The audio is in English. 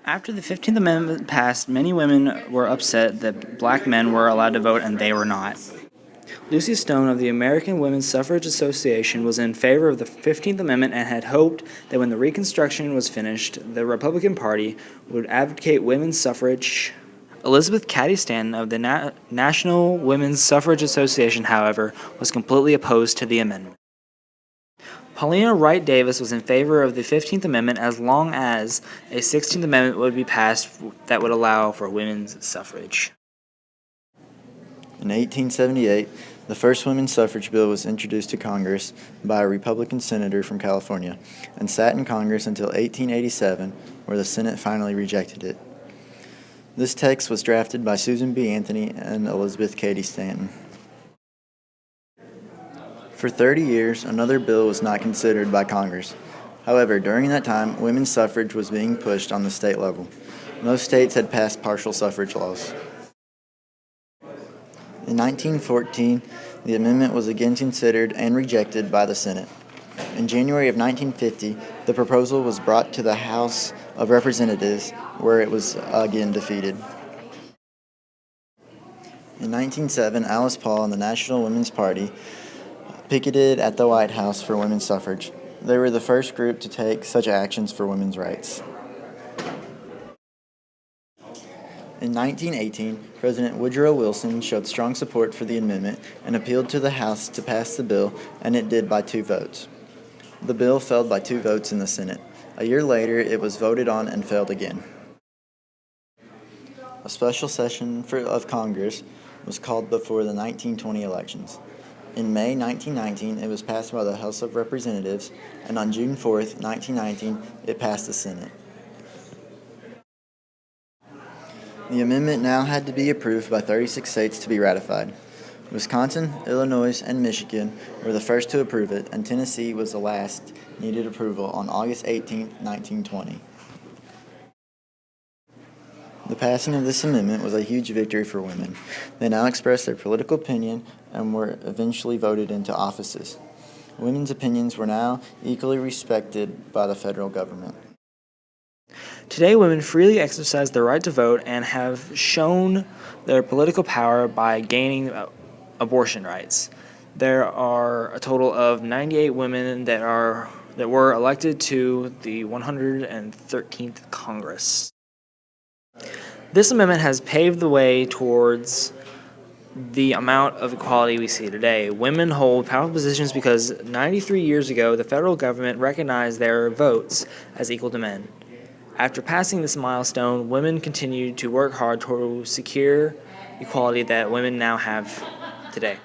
After the 15th Amendment passed, many women were upset that black men were allowed to vote and they were not. Lucy Stone of the American Women's Suffrage Association was in favor of the 15th Amendment and had hoped that when the Reconstruction was finished, the Republican Party would advocate women's suffrage. Elizabeth Cady Stanton of the National Women's Suffrage Association, however, was completely opposed to the amendment. Paulina Wright Davis was in favor of the 15th Amendment as long as a 16th Amendment would be passed that would allow for women's suffrage. In 1878, the first women's suffrage bill was introduced to Congress by a Republican senator from California and sat in Congress until 1887, where the Senate finally rejected it. This text was drafted by Susan B. Anthony and Elizabeth Cady Stanton. For 30 years, another bill was not considered by Congress. However, during that time, women's suffrage was being pushed on the state level. Most states had passed partial suffrage laws. In 1914, the amendment was again considered and rejected by the Senate. In January of 1950, the proposal was brought to the House of Representatives, where it was again defeated. In 1907, Alice Paul and the National Women's Party picketed at the White House for women's suffrage. They were the first group to take such actions for women's rights. In 1918, President Woodrow Wilson showed strong support for the amendment and appealed to the House to pass the bill, and it did by 2 votes. The bill failed by 2 votes in the Senate. A year later, it was voted on and failed again. A special session of Congress was called before the 1920 elections. In May 1919, it was passed by the House of Representatives, and on June 4, 1919, it passed the Senate. The amendment now had to be approved by 36 states to be ratified. Wisconsin, Illinois, and Michigan were the first to approve it, and Tennessee was the last needed approval on August 18, 1920. The passing of this amendment was a huge victory for women. They now expressed their political opinion and were eventually voted into offices. Women's opinions were now equally respected by the federal government. Today, women freely exercise their right to vote and have shown their political power by gaining abortion rights. There are a total of 98 women that were elected to the 113th Congress. This amendment has paved the way towards the amount of equality we see today. Women hold powerful positions because 93 years ago, the federal government recognized their votes as equal to men. After passing this milestone, women continue to work hard to secure equality that women now have today.